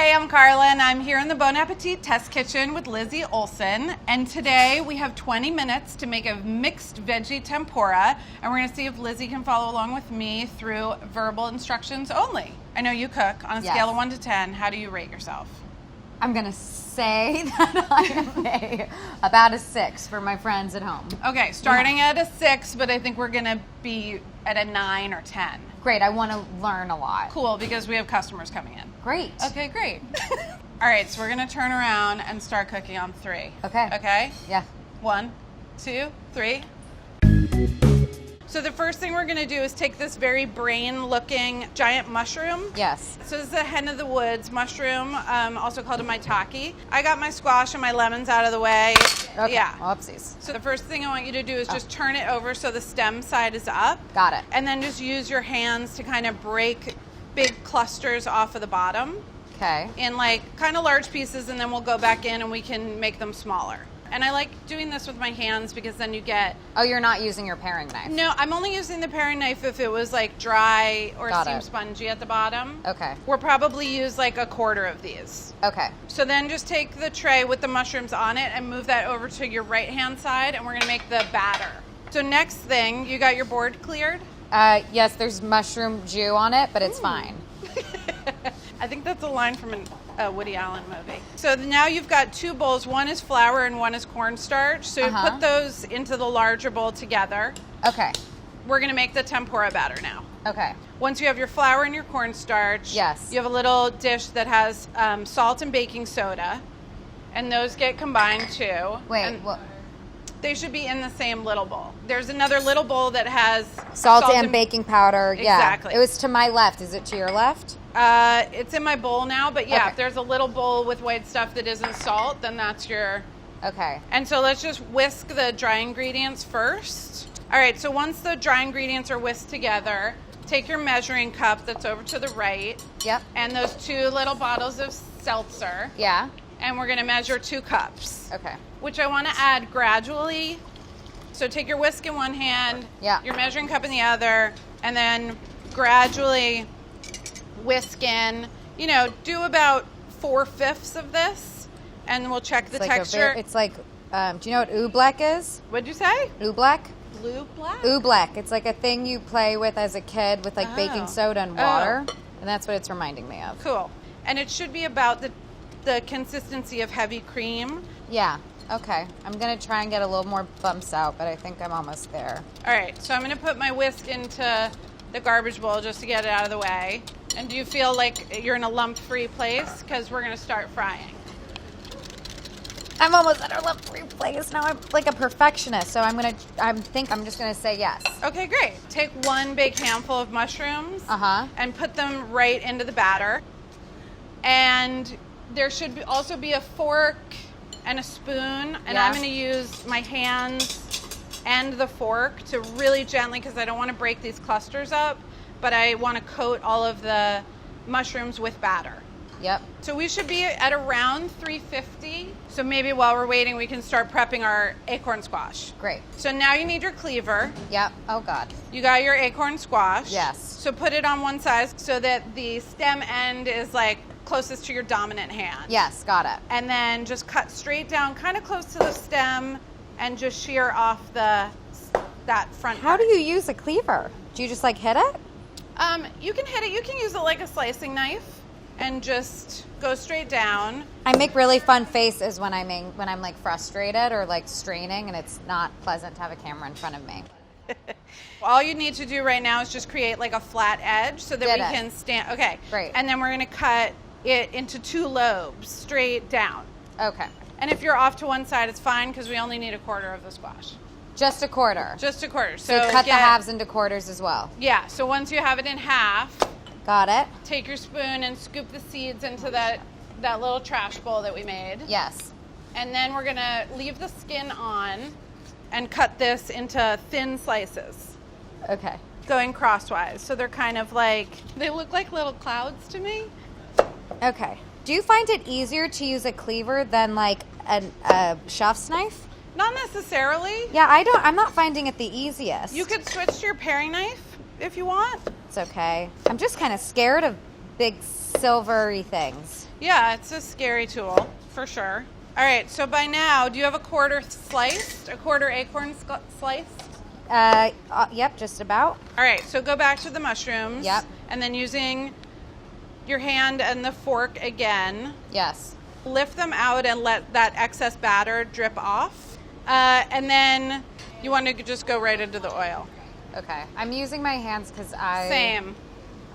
Hey, I'm Carla, and I'm here in the Bon Appetit test kitchen with Lizzie Olsen. And today we have 20 minutes to make a mixed veggie tempura, and we're going to see if Lizzie can follow along with me through verbal instructions only. I know you cook. On a scale of 1 to 10, how do you rate yourself? I'm going to say that I'm about a 6 for my friends at home. Okay, starting at a 6, but I think we're going to be at a 9 or 10. Great, I want to learn a lot. Cool, because we have customers coming in. Great. Okay, great. All right, so we're going to turn around and start cooking on 3. Okay. Okay? Yeah. 1, 2, 3. So the first thing we're going to do is take this very brain-looking giant mushroom. Yes. So this is a hen of the woods mushroom, also called a maitake. I got my squash and my lemons out of the way. Okay. Yeah. Whoopsies. So the first thing I want you to do is just turn it over so the stem side is up. Got it. And then just use your hands to kind of break big clusters off of the bottom. Okay. In like kind of large pieces, and then we'll go back in and we can make them smaller. And I like doing this with my hands because then you get... Oh, you're not using your paring knife? No, I'm only using the paring knife if it was like dry or Got seemed it. spongy at the bottom. Okay. We'll probably use like a quarter of these. Okay. So then just take the tray with the mushrooms on it and move that over to your right-hand side, and we're gonna make the batter. So next thing, you got your board cleared? Yes, there's mushroom jus on it, but it's fine. I think that's a line from a Woody Allen movie. So now you've got 2 bowls. One is flour and one is cornstarch. So you put those into the larger bowl together. Okay. We're going to make the tempura batter now. Okay. Once you have your flour and your cornstarch, Yes. you have a little dish that has salt and baking soda, and those get combined too. Wait, And what? they should be in the same little bowl. There's another little bowl that has Salt and baking powder. Exactly. Yeah. It was to my left. Is it to your left? It's in my bowl now, but yeah, Okay. if there's a little bowl with white stuff that isn't salt, then that's your... Okay. And so let's just whisk the dry ingredients first. All right, so once the dry ingredients are whisked together, take your measuring cup that's over to the right. Yep. And those 2 little bottles of seltzer. Yeah. And we're gonna measure 2 cups. Okay. Which I wanna add gradually. So take your whisk in one hand, your measuring cup in the other, and then gradually whisk in, do about 4/5 of this, and we'll check the texture. It's like, do you know what oobleck is? What'd you say? Oobleck? Blue black? Oobleck. It's like a thing you play with as a kid with like baking soda and water, and that's what it's reminding me of. Cool. And it should be about the consistency of heavy cream. Yeah. Okay. I'm going to try and get a little more bumps out, but I think I'm almost there. All right. So I'm going to put my whisk into the garbage bowl just to get it out of the way. And do you feel like you're in a lump-free place? Because we're going to start frying. I'm almost at a lump-free place. Now I'm like a perfectionist, so I'm just going to say yes. Okay, great. Take 1 big handful of mushrooms and put them right into the batter. And there should also be a fork and a spoon, and I'm going to use my hands and the fork to really gently, because I don't want to break these clusters up, but I want to coat all of the mushrooms with batter. Yep. So we should be at around 350. So maybe while we're waiting, we can start prepping our acorn squash. Great. So now you need your cleaver. Yep. Oh, God. You got your acorn squash. Yes. So put it on one side so that the stem end is like closest to your dominant hand. Yes, got it. And then just cut straight down, kind of close to the stem, and just shear off that front How part. do you use a cleaver? Do you just like hit it? You can hit it. You can use it like a slicing knife and just go straight down. I make really fun faces when I'm like frustrated or like straining, and it's not pleasant to have a camera in front of me. All you need to do right now is just create like a flat edge so that we can stand. Okay. Great. And then we're going to cut it into 2 lobes straight down. Okay. And if you're off to one side, it's fine because we only need a quarter of the squash. Just a quarter. Just a quarter. So cut the halves into quarters as well. Yeah. So once you have it in half, got it. Take your spoon and scoop the seeds into that little trash bowl that we made. Yes. And then we're going to leave the skin on and cut this into thin slices. Okay. Going crosswise. So they're kind of like, they look like little clouds to me. Okay. Do you find it easier to use a cleaver than like a chef's knife? Not necessarily. Yeah, I'm not finding it the easiest. You could switch to your paring knife if you want. It's okay. I'm just kind of scared of big silvery things. Yeah, it's a scary tool, for sure. All right, so by now, do you have a quarter sliced? A quarter acorn sliced? Yep, just about. All right, so go back to the mushrooms. Yep. And then using your hand and the fork again. Yes. Lift them out and let that excess batter drip off. And then you want to just go right into the oil. Okay. I'm using my hands because Same.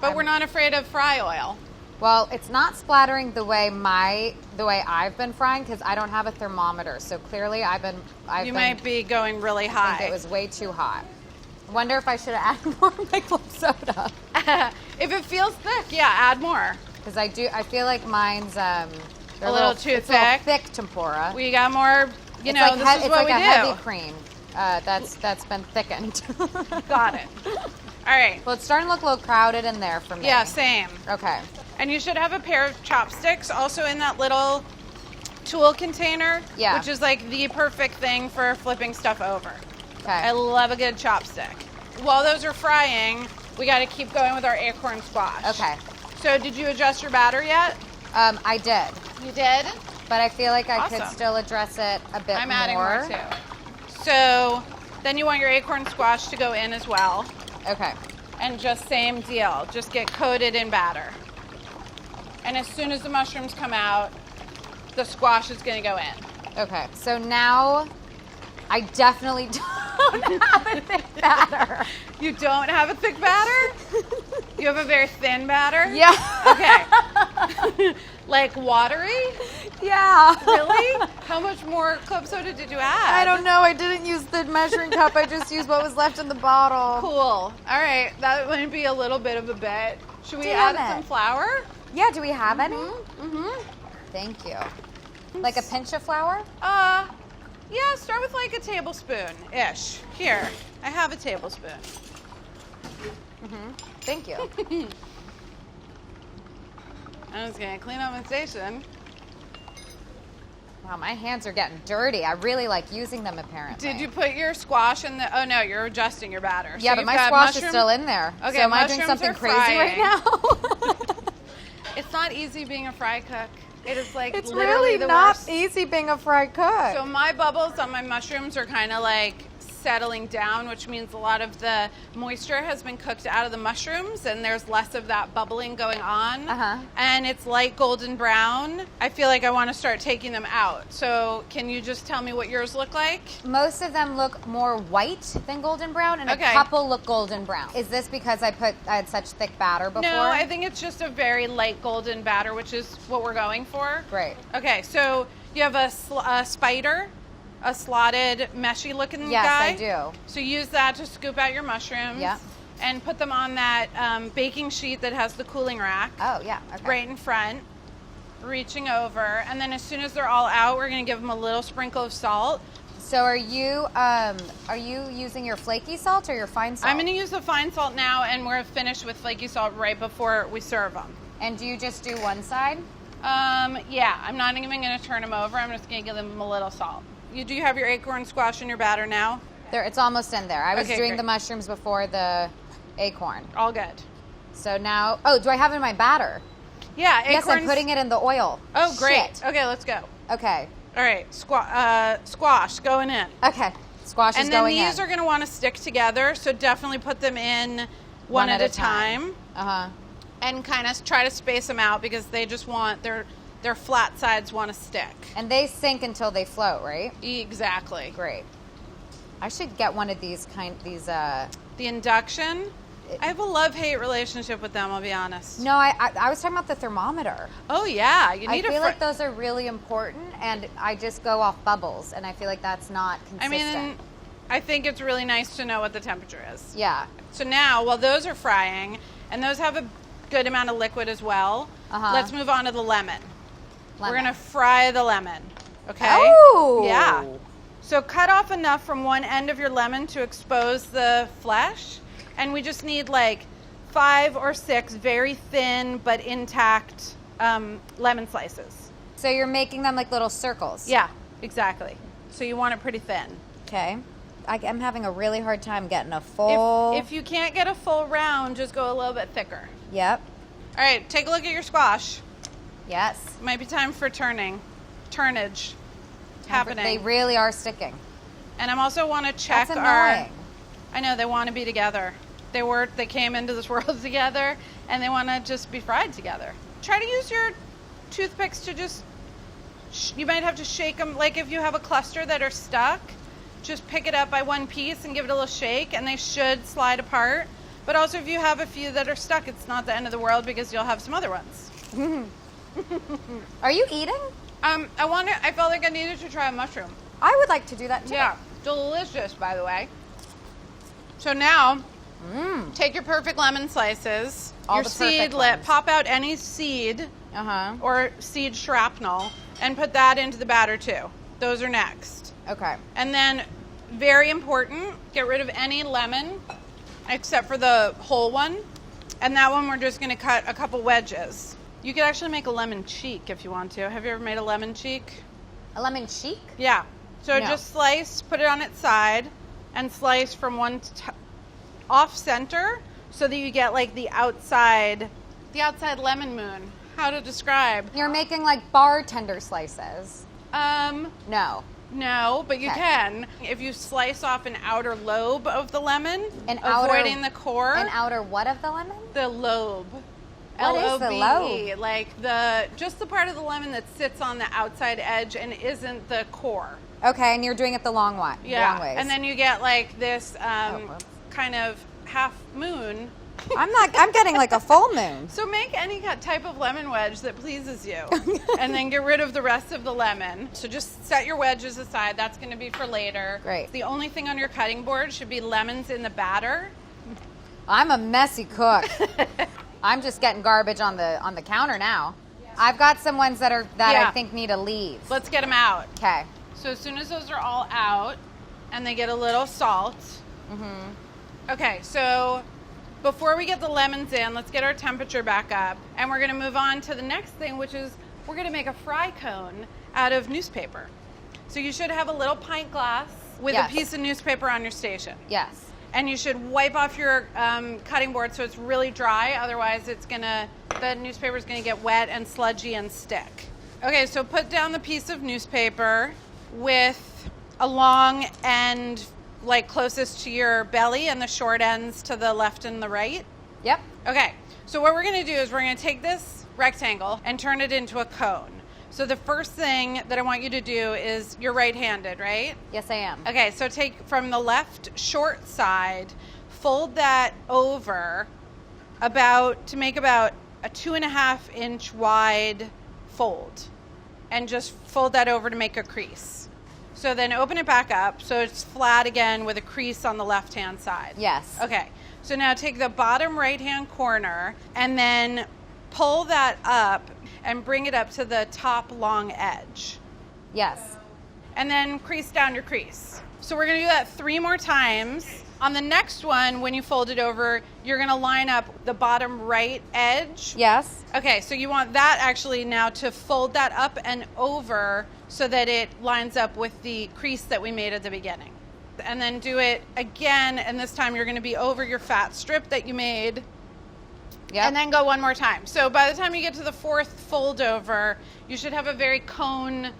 But we're not afraid of fry oil. Well, it's not splattering the way I've been frying because I don't have a thermometer. So clearly You might be going really high. I think it was way too hot. I wonder if I should have added more club soda. If it feels thick, yeah, add more. Because I feel like mine's a little too thick. It's a little thick tempura. We got more, this is what we do. It's like a heavy cream that's been thickened. Got it. All right. Well, it's starting to look a little crowded in there for me. Yeah, same. Okay. And you should have a pair of chopsticks also in that little tool container. Yeah. Which is like the perfect thing for flipping stuff over. Okay. I love a good chopstick. While those are frying, we got to keep going with our acorn squash. Okay. So did you adjust your batter yet? I did. You did? But I feel like I could Awesome. still address it a bit more. I'm adding more too. So then you want your acorn squash to go in as well. Okay. And just same deal. Just get coated in batter. And as soon as the mushrooms come out, the squash is going to go in. Okay. So now I definitely don't have a thick batter. You don't have a thick batter? You have a very thin batter? Yeah. Okay. Like watery? Yeah. Really? How much more club soda did you add? I don't know. I didn't use the measuring cup. I just used what was left in the bottle. Cool. All right. That might be a little bit of a bit. Should we Damn add it. some flour? Yeah, do we have any? Mm-hmm. Thank you. Like a pinch of flour? Yeah, start with like a tablespoon-ish. Here, I have a tablespoon. Thank you. I'm just gonna clean up my station. Wow, my hands are getting dirty. I really like using them, apparently. Did you put your squash in the? Oh no, you're adjusting your batter. Yeah, So but you've my got squash is mushroom- still in there. Okay, so am I doing mushrooms something are crazy right frying. now? It's not easy being a fry cook. It is like It's literally really the not worst. easy being a fry cook. So my bubbles on my mushrooms are kind of like settling down, which means a lot of the moisture has been cooked out of the mushrooms and there's less of that bubbling going on. And it's light golden brown. I feel like I want to start taking them out. So can you just tell me what yours look like? Most of them look more white than golden brown, and a couple look golden brown. Is this because I had such thick batter before? No, I think it's just a very light golden batter, which is what we're going for. Great. Okay, so you have a spider, a slotted, meshy looking guy? Yes, I do. So use that to scoop out your mushrooms. Yep. And put them on that baking sheet that has the cooling rack. Oh, yeah. Okay. Right in front. Reaching over. And then as soon as they're all out, we're going to give them a little sprinkle of salt. So are you using your flaky salt or your fine salt? I'm going to use the fine salt now, and we're finished with flaky salt right before we serve them. And do you just do one side? Yeah, I'm not even going to turn them over. I'm just going to give them a little salt. Do you have your acorn squash in your batter now? There, it's almost in there. I was doing great. the mushrooms before the acorn. All good. So now, do I have it in my batter? Yeah, acorns. Yes, I'm putting it in the oil. Oh, great. Shit. Okay, let's go. Okay. All right, squash going in. Okay, squash is going in. And then these are going to want to stick together, so definitely put them in one at a time. And kind of try to space them out because they just want their flat sides want to stick. And they sink until they float, right? Exactly. Great. I should get one of these The induction. I have a love-hate relationship with them, I'll be honest. No, I was talking about the thermometer. Oh yeah, you need I feel like those are really important, and I just go off bubbles, and I feel like that's not consistent. I mean, I think it's really nice to know what the temperature is. Yeah. So now, while those are frying, and those have a good amount of liquid as well, let's move on to the lemon. We're going to fry the lemon, okay? Oh! Yeah. So cut off enough from one end of your lemon to expose the flesh, and we just need like 5 or 6 very thin but intact lemon slices. So you're making them like little circles? Yeah, exactly. So you want it pretty thin. Okay. I'm having a really hard time getting a full... If you can't get a full round, just go a little bit thicker. Yep. All right, take a look at your squash. Yes. It might be time for turnage happening. They really are sticking. And I also want to check That's annoying. I know, they want to be together. They came into this world together, and they want to just be fried together. Try to use your toothpicks to just, you might have to shake them. Like if you have a cluster that are stuck, just pick it up by one piece and give it a little shake, and they should slide apart. But also if you have a few that are stuck, it's not the end of the world because you'll have some other ones. Are you eating? I felt like I needed to try a mushroom. I would like to do that too. Yeah, delicious, by the way. So now, take your perfect lemon slices, your seedlet, pop out any seed or seed shrapnel, and put that into the batter too. Those are next. Okay. And then, very important, get rid of any lemon except for the whole one. And that one we're just going to cut a couple wedges. You could actually make a lemon cheek if you want to. Have you ever made a lemon cheek? A lemon cheek? Yeah. So No. just slice, put it on its side, and slice from one off center so that you get like the outside lemon moon. How to describe? You're making like bartender slices. No. No, but you can. If you slice off an outer lobe of the lemon, avoiding the core. An outer what of the lemon? The lobe. What is the L-O-B-E, lobe? like just the part of the lemon that sits on the outside edge and isn't the core. Okay, and you're doing it the long way. Yeah, Long ways. and then you get like this kind of half moon. I'm getting like a full moon. So make any type of lemon wedge that pleases you, and then get rid of the rest of the lemon. So just set your wedges aside. That's going to be for later. Great. The only thing on your cutting board should be lemons in the batter. I'm a messy cook. I'm just getting garbage on the counter now. I've got some ones that I think need a leave. Let's get them out. Okay. So as soon as those are all out, and they get a little salt. Okay, so before we get the lemons in, let's get our temperature back up. And we're going to move on to the next thing, which is we're going to make a fry cone out of newspaper. So you should have a little pint glass with a piece of newspaper on your station. Yes. And you should wipe off your cutting board so it's really dry. Otherwise, the newspaper's going to get wet and sludgy and stick. Okay, so put down the piece of newspaper with a long end like closest to your belly and the short ends to the left and the right. Yep. Okay, so what we're going to do is we're going to take this rectangle and turn it into a cone. So the first thing that I want you to do is, you're right-handed, right? Yes, I am. Okay, so take from the left short side, fold that over to make about a 2.5 inch wide fold, and just fold that over to make a crease. So then open it back up so it's flat again with a crease on the left-hand side. Yes. Okay, so now take the bottom right-hand corner and then pull that up and bring it up to the top long edge. Yes. And then crease down your crease. So we're going to do that 3 more times. On the next one, when you fold it over, you're going to line up the bottom right edge. Yes. Okay, so you want that actually now to fold that up and over so that it lines up with the crease that we made at the beginning. And then do it again, and this time you're going to be over your fat strip that you made. Yep. And then go one more time. So by the time you get to the 4th fold over, you should have a very cone.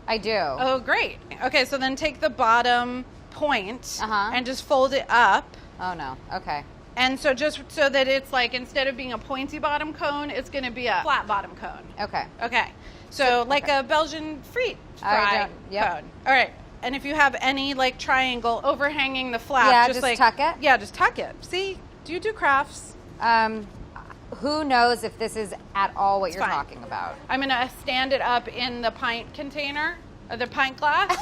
I do. Oh, great. Okay, so then take the bottom point and just fold it up. Oh, no. Okay. And so just so that it's like, instead of being a pointy bottom cone, it's going to be a flat bottom cone. Okay. Okay. So like a Belgian fry cone. All right. And if you have any like triangle overhanging the flap, just like tuck it? Yeah, just tuck it. See? Do you do crafts? Who knows if this is at all what you're fine. talking about? I'm going to stand it up in the pint container, or the pint glass.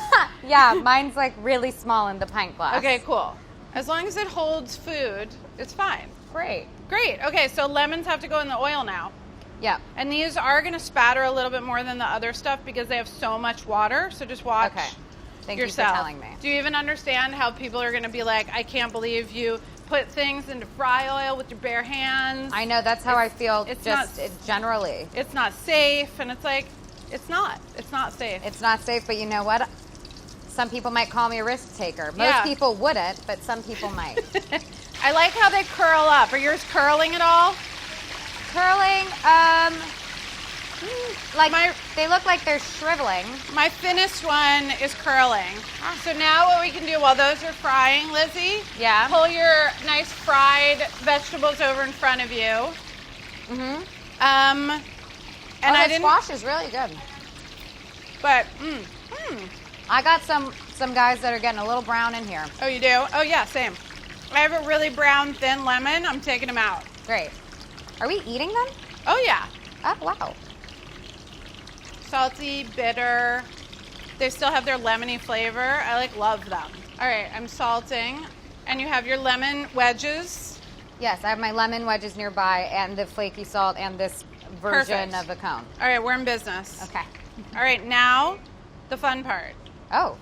Yeah, mine's like really small in the pint glass. Okay, cool. As long as it holds food, it's fine. Great. Great. Okay, so lemons have to go in the oil now. Yeah. And these are going to spatter a little bit more than the other stuff because they have so much water. So just watch Thank yourself. you for telling me. Do you even understand how people are going to be like, I can't believe you put things into fry oil with your bare hands? I know, that's how I feel generally. It's not safe. And it's like, it's not. It's not safe. It's not safe, but you know what? Some people might call me a risk taker. Most people wouldn't, but some people might. I like how they curl up. Are yours curling at all? curling. They look like they're shriveling. My thinnest one is curling. So now what we can do while those are frying, Lizzie, pull your nice fried vegetables over in front of you. And the squash is really good. But, I got some guys that are getting a little brown in here. Oh, you do? Oh, yeah, same. I have a really brown, thin lemon. I'm taking them out. Great. Are we eating them? Oh, yeah. Oh, wow. Salty, bitter. They still have their lemony flavor. I love them. All right, I'm salting. And you have your lemon wedges. Yes, I have my lemon wedges nearby and the flaky salt and this version of a cone. All right, we're in business. Okay. All right, now the fun part. Oh.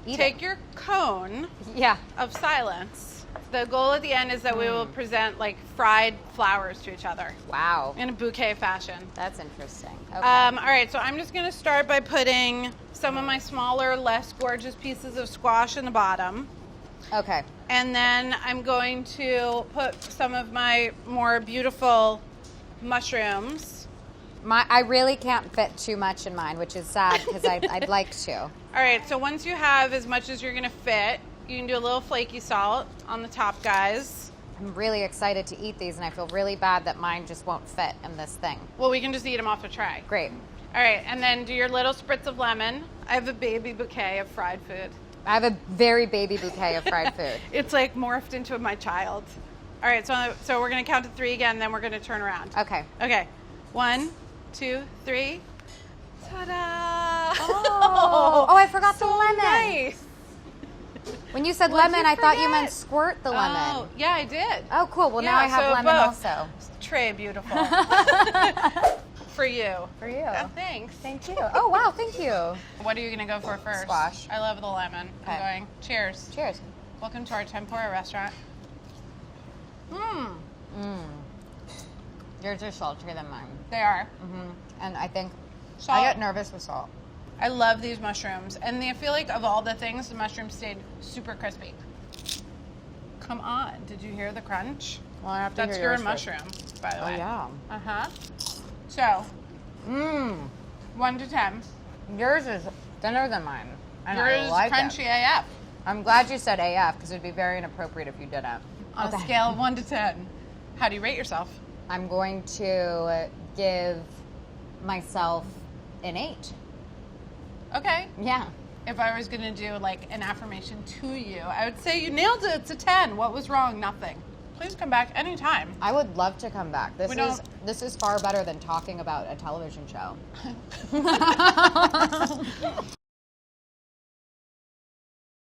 Take your cone of silence. The goal at the end is that we will present fried flowers to each other. Wow. In a bouquet fashion. That's interesting. Okay. All right, so I'm just going to start by putting some of my smaller, less gorgeous pieces of squash in the bottom. Okay. And then I'm going to put some of my more beautiful mushrooms. I really can't fit too much in mine, which is sad because I'd like to. All right, so once you have as much as you're going to fit, you can do a little flaky salt on the top, guys. I'm really excited to eat these, and I feel really bad that mine just won't fit in this thing. Well, we can just eat them off the tray. Great. All right, and then do your little spritz of lemon. I have a baby bouquet of fried food. I have a very baby bouquet of fried food. It's morphed into my child. All right, so we're going to count to 3 again, then we're going to turn around. Okay. Okay. 1, 2, 3. Ta-da! Oh, I forgot the lemon. Nice. When you said lemon, I thought you meant squirt the lemon. Oh, yeah, I did. Oh, cool. Well, now I have lemon both. also. Trey, beautiful. For you. For you. Oh, thanks. Thank you. Oh, wow. Thank you. What are you going to go for first? Squash. I love the lemon. Okay. I'm going. Cheers. Cheers. Welcome to our tempura restaurant. Yours are saltier than mine. They are. And I think Salt. I get nervous with salt. I love these mushrooms. And I feel like of all the things, the mushrooms stayed super crispy. Come on. Did you hear the crunch? Well, I have to That's hear your yours mushroom, by the way. Oh, yeah. Uh-huh. So, 1 to 10. Yours is thinner than mine. And Yours I like is crunchy it. AF. I'm glad you said AF because it would be very inappropriate if you didn't. On a scale of 1 to 10, how do you rate yourself? I'm going to give myself an 8. Okay. Yeah. If I was going to do an affirmation to you, I would say you nailed it. It's a 10. What was wrong? Nothing. Please come back anytime. I would love to come back. This is far better than talking about a television show.